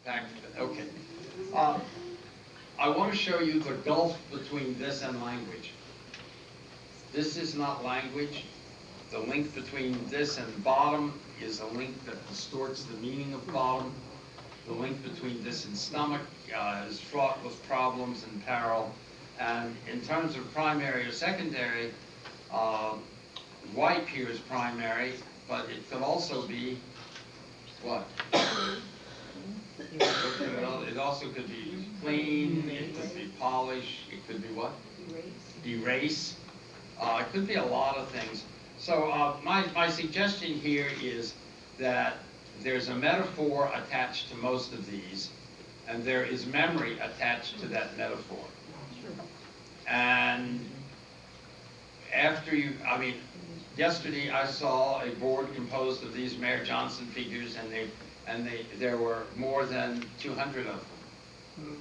Okay. I want to show you the gulf between this and language. This is not language. The link between this and bottom is a link that distorts the meaning of bottom. The link between this and stomach is fraught with problems and peril. And in terms of primary or secondary, wipe here is primary, but it could also be what? It also could be clean, it could be polish, it could be what? Erase. It could be a lot of things. So my suggestion here is that there's a metaphor attached to most of these, and there is memory attached to that metaphor. And after you, yesterday I saw a board composed of these Mayor Johnson figures, and there were more than 200 of them.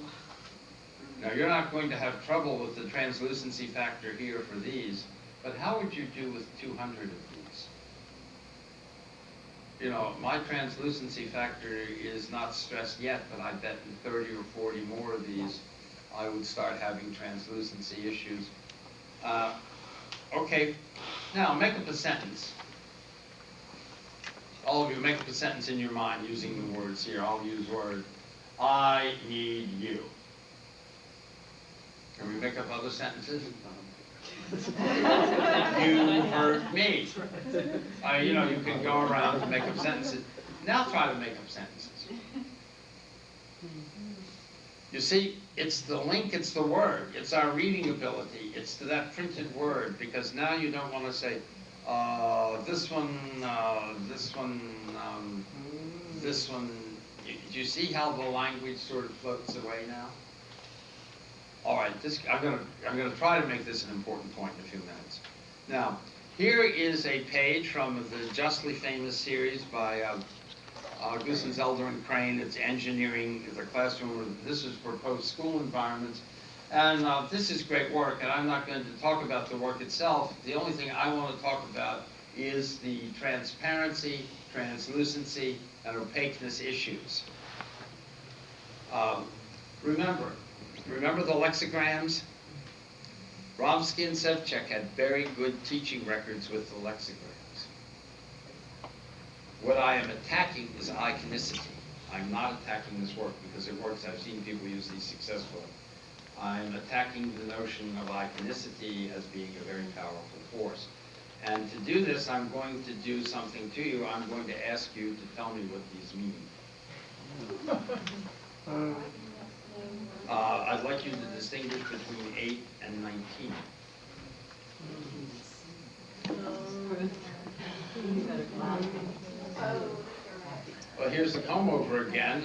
Now you're not going to have trouble with the translucency factor here for these, but how would you do with 200 of these? You know, my translucency factor is not stressed yet, but I bet in 30 or 40 more of these, I would start having translucency issues. Okay, now make up a sentence. All of you make up a sentence in your mind using the words here. I'll use word, I need you. Can we make up other sentences? You hurt me. You know, you can go around and make up sentences. Now try to make up sentences. You see, it's the link, it's the word, it's our reading ability, it's to that printed word, because now you don't want to say, this one, this one, this one. Do you see how the language sort of floats away now? All right, I'm going to try to make this an important point in a few minutes. Now, here is a page from the justly famous series by Goosen, Zelder, and Crane. It's engineering, the classroom. This is for post-school environments. And this is great work, and I'm not going to talk about the work itself. The only thing I want to talk about is the transparency, translucency, and opaqueness issues. Remember the lexicograms? Bromsky and Sevchek had very good teaching records with the lexicograms. What I am attacking is iconicity. I'm not attacking this work because it works. I've seen people use these successfully. I'm attacking the notion of iconicity as being a very powerful force. And to do this, I'm going to do something to you. I'm going to ask you to tell me what these mean. I'd like you to distinguish between 8 and 19. Well, here's the comb over again,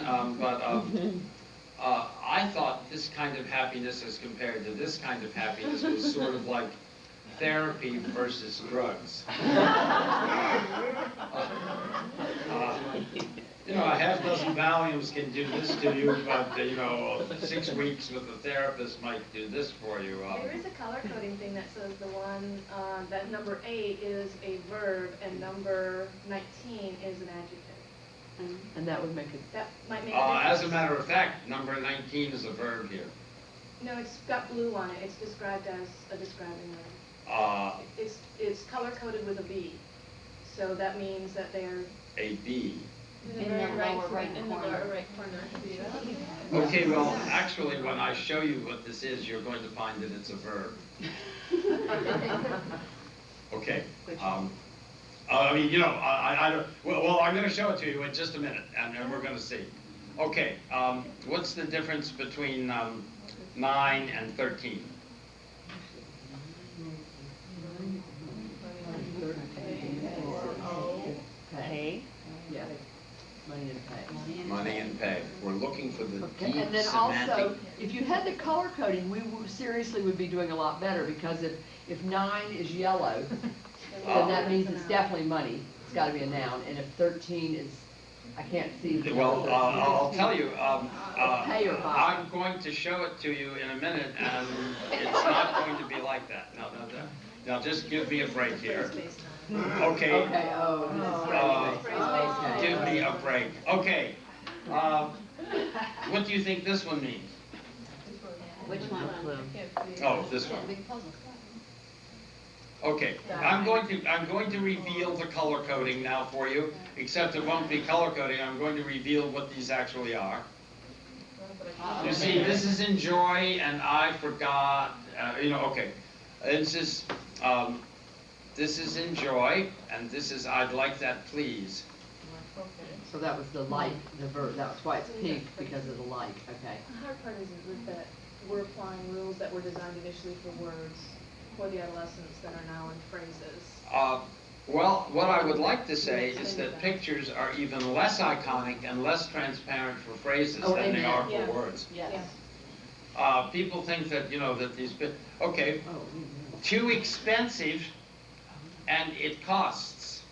I thought this kind of happiness as compared to this kind of happiness was sort of like therapy versus drugs. You know, a half dozen Valiums can do this to you, but, 6 weeks with a therapist might do this for you. There is a color coding thing that says the one, that number 8 is a verb and number 19 is an adjective. And that would make it... That might make a As a matter of fact, number 19 is a verb here. No, it's got blue on it. It's described as a describing word. It's color-coded with a B. So that means that they're... A B. In the lower right corner. Okay, well, actually, when I show you what this is, you're going to find that it's a verb. Okay. I don't. Well, I'm going to show it to you in just a minute, and we're going to see. Okay. What's the difference between 9 and 13? Pay. Yeah. Money and pay. Money and pay. We're looking for the deep And then semantic. also, if you had the color coding, we seriously would be doing a lot better, because if 9 is yellow, then that means it's definitely money. It's got to be a noun. And if 13 is, I can't see. Well, I'll tell you. Pay or buy. I'm going to show it to you in a minute, and it's not going to be like that. No. Now, just give me a break here. Okay. Okay. Oh. Give me a break. Okay. What do you think this one means? Which one? Oh, this one. Okay, I'm going to reveal the color coding now for you, except it won't be color coding. I'm going to reveal what these actually are. You see, this is enjoy, and I forgot. Okay. This is enjoy, and this is I'd like that, please. So that was the like, the verb, that's why it's pink, because of the like, okay. The hard part is that we're applying rules that were designed initially for words for the adolescents that are now in phrases. Well, what I would like to say is that pictures are even less iconic and less transparent for phrases than they are for words. Yes. People think that, that these, okay, too expensive and it costs.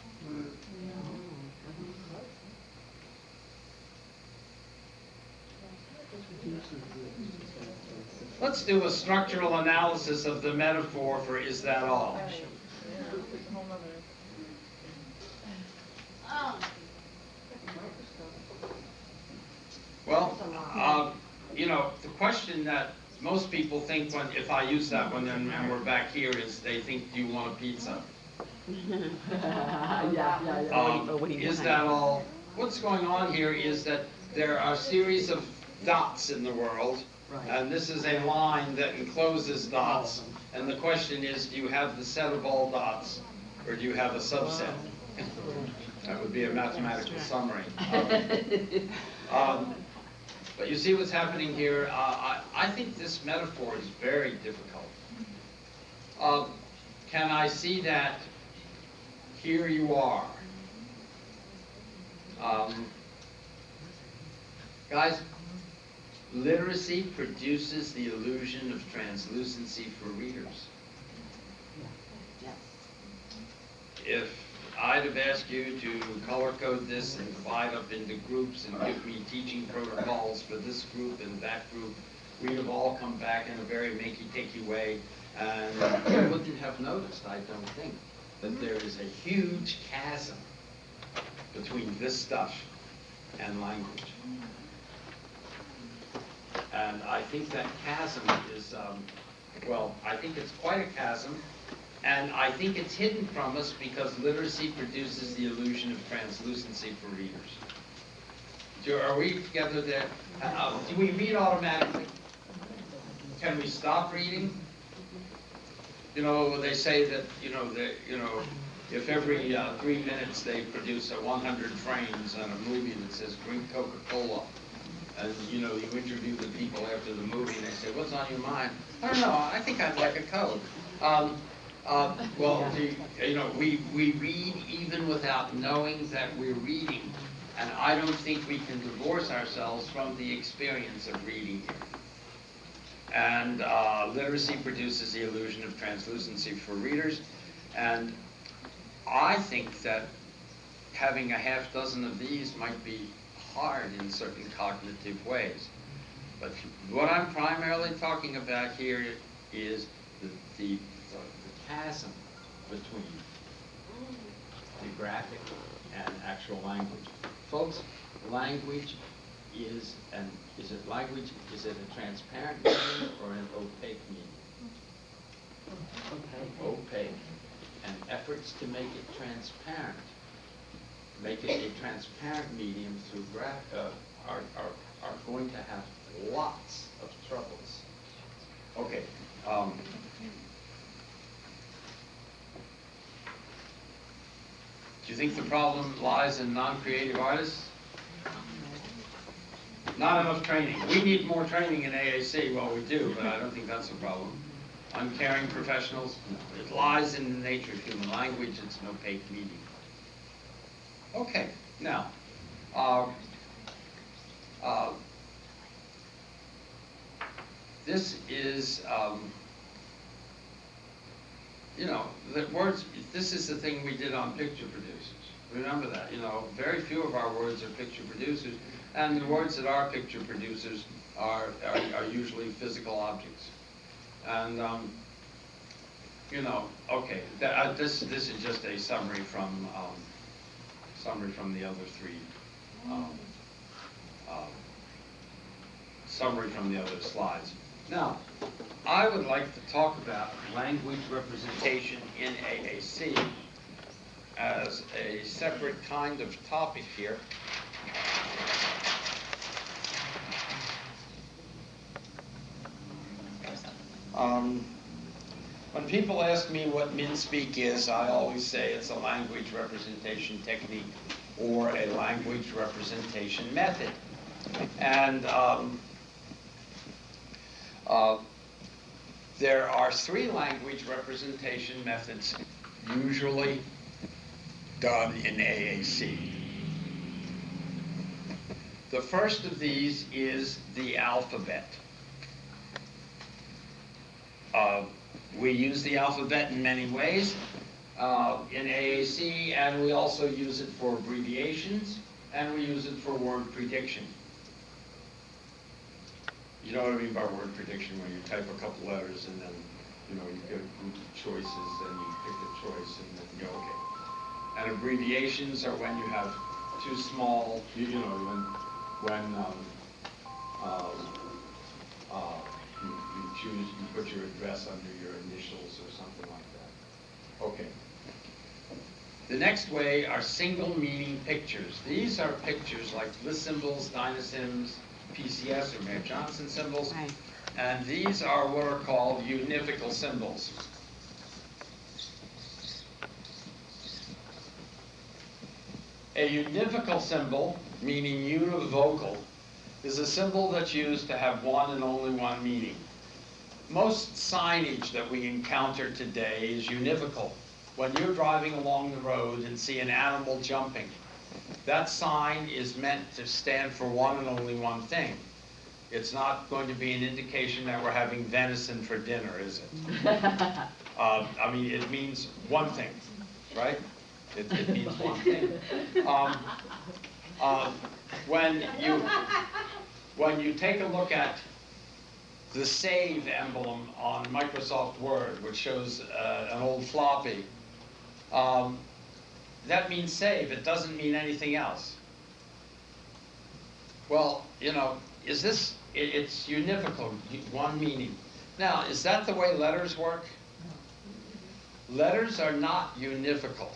Let's do a structural analysis of the metaphor for is that all? Well, the question that most people think if I use that one and we're back here is they think, do you want a pizza? Is that all? What's going on here is that there are a series of dots in the world, and this is a line that encloses dots, and the question is, do you have the set of all dots, or do you have a subset? That would be a mathematical summary. But you see what's happening here? I think this metaphor is very difficult. Can I see that here you are? Guys, literacy produces the illusion of translucency for readers. If I'd have asked you to color code this and divide up into groups and give me teaching protocols for this group and that group, we'd have all come back in a very makey-takey way, and you wouldn't have noticed, I don't think, that there is a huge chasm between this stuff and language. And I think that chasm is, I think it's quite a chasm, and I think it's hidden from us because literacy produces the illusion of translucency for readers. Are we together there? Do we read automatically? Can we stop reading? They say that, if every 3 minutes they produce 100 frames on a movie that says drink Coca-Cola, and you interview the people after the movie and they say, what's on your mind? I don't know, I think I'd like a Coke. We read even without knowing that we're reading, and I don't think we can divorce ourselves from the experience of reading here. And literacy produces the illusion of translucency for readers, and I think that having a half dozen of these might be hard in certain cognitive ways. But what I'm primarily talking about here is the chasm between the graphic and actual language. Folks, language is a transparent medium or an opaque medium? Opaque. And efforts to make it transparent, make it a transparent medium through are going to have lots of troubles. Okay. Do you think the problem lies in non-creative artists? Not enough training. We need more training in AAC. Well, we do, but I don't think that's the problem. Uncaring professionals, it lies in the nature of human language. It's an opaque medium. Okay, now, this is, the words, this is the thing we did on picture producers. Remember that, very few of our words are picture producers, and the words that are picture producers are usually physical objects. And, okay, this is just a summary from the other three summary from the other slides. Now, I would like to talk about language representation in AAC as a separate kind of topic here. When people ask me what Minspeak is, I always say it's a language representation technique or a language representation method. And there are 3 language representation methods usually done in AAC. The first of these is the alphabet. We use the alphabet in many ways in AAC, and we also use it for abbreviations, and we use it for word prediction. You know what I mean by word prediction, when you type a couple letters and then, you get a group of choices and you pick a choice and then you go, okay. And abbreviations are when you have too small, when you put your address under your initials or something like that. Okay. The next way are single meaning pictures. These are pictures like list symbols, dynasims, PCS or Mayer-Johnson symbols, Right. and these are what are called unifical symbols. A unifical symbol, meaning univocal, is a symbol that's used to have one and only one meaning. Most signage that we encounter today is univocal. When you're driving along the road and see an animal jumping, that sign is meant to stand for one and only one thing. It's not going to be an indication that we're having venison for dinner, is it? I mean, it means one thing, right? It means one thing. When you take a look at the save emblem on Microsoft Word, which shows an old floppy, that means save. It doesn't mean anything else. Well, it's univocal, one meaning. Now, is that the way letters work? Letters are not univocal.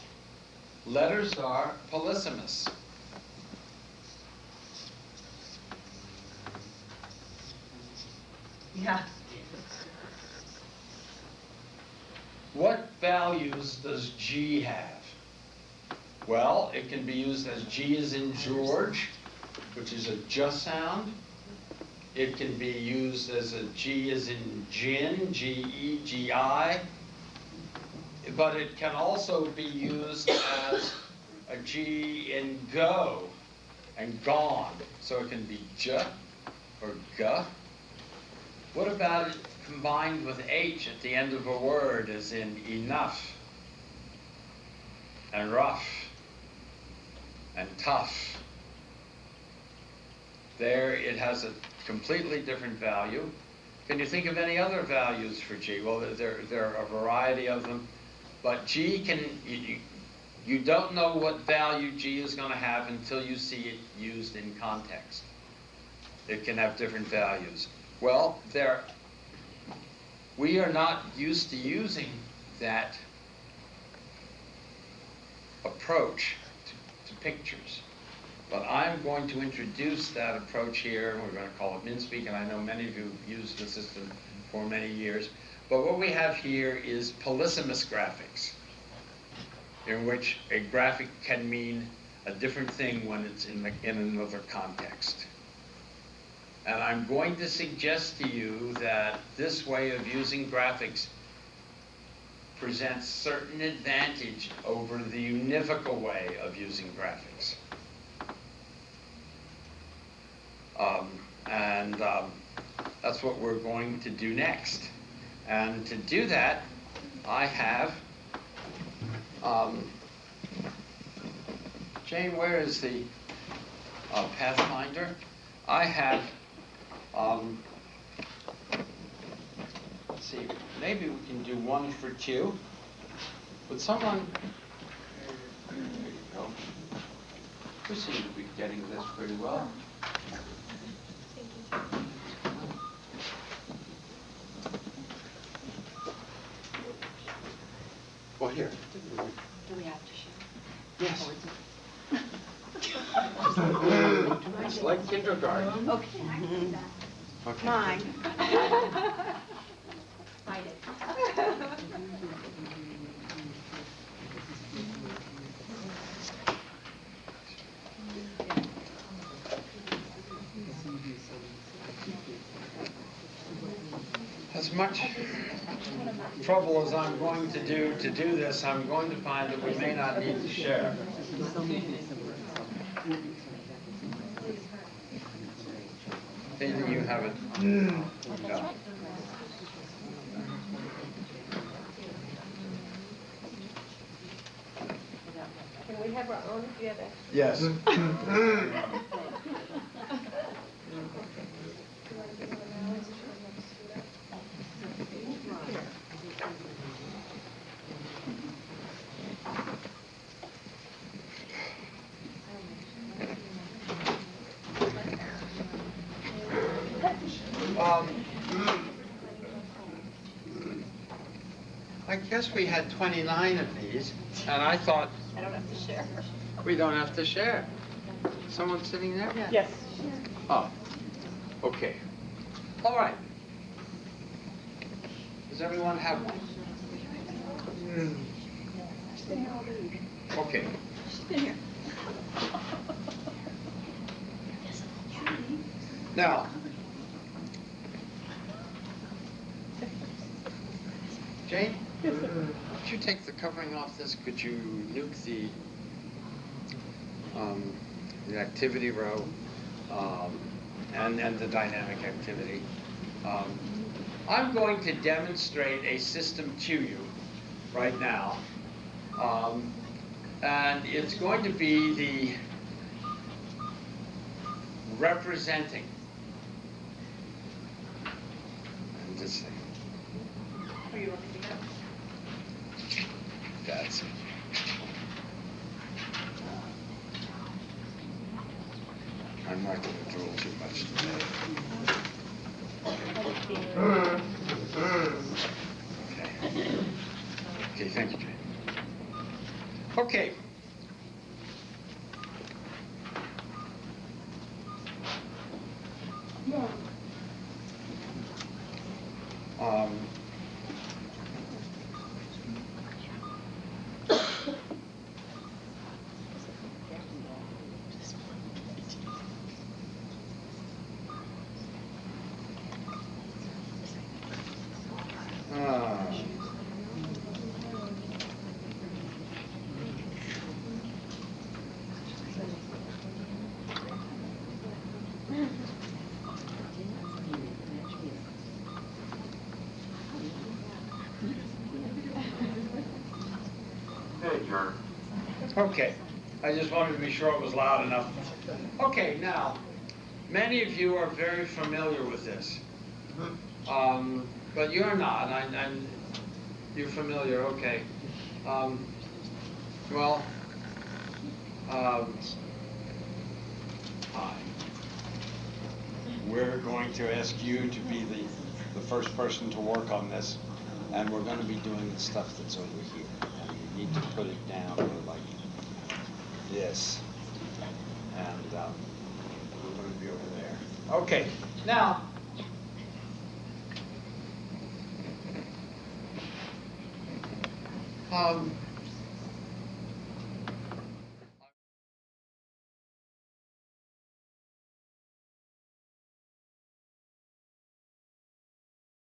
Letters are polysemous. Yeah. What values does G have? Well, it can be used as G as in George, which is a J sound. It can be used as a G as in gin, G-E, G-I. But it can also be used as a G in go and gone. So it can be J or G. What about it combined with H at the end of a word, as in enough and rough and tough? There it has a completely different value. Can you think of any other values for G? Well, there are a variety of them, but G you don't know what value G is going to have until you see it used in context. It can have different values. Well, we are not used to using that approach to pictures. But I'm going to introduce that approach here, and we're going to call it Minspeak, and I know many of you have used the system for many years. But what we have here is polysemous graphics, in which a graphic can mean a different thing when it's in another context. And I'm going to suggest to you that this way of using graphics presents certain advantage over the univocal way of using graphics. That's what we're going to do next. And to do that, I have, Jane, where is the Pathfinder? I have, let's see, maybe we can do one for Q. Would someone, there you go. We seem to be getting this pretty well. Do we have to share? Yes. It's like kindergarten. Okay, I can do that. Okay. Mine. Fight it. As much trouble as I'm going to do this, I'm going to find that we may not need to share. Either you have it. No. Can we have our own together? Yes. I guess we had 29 of these, and I thought I don't have to share. we don't have to share. Someone sitting there? Yes. Oh, okay. All right. Does everyone have one? Okay. Now, Jane, could you take the covering off this? Could you nuke the activity row and the dynamic activity? I'm going to demonstrate a system to you right now, and it's going to be the representing. And this thing. Are you looking to go? That's it. I'm not going to drool too much today. Okay. Okay, thank you, Jane. Okay. Okay, I just wanted to be sure it was loud enough. Okay, now, many of you are very familiar with this, but you're not. You're familiar, okay. Well, hi. We're going to ask you to be the first person to work on this, and we're going to be doing the stuff that's over here. And you need to put it down like this, and we're going to be over there. Okay, now,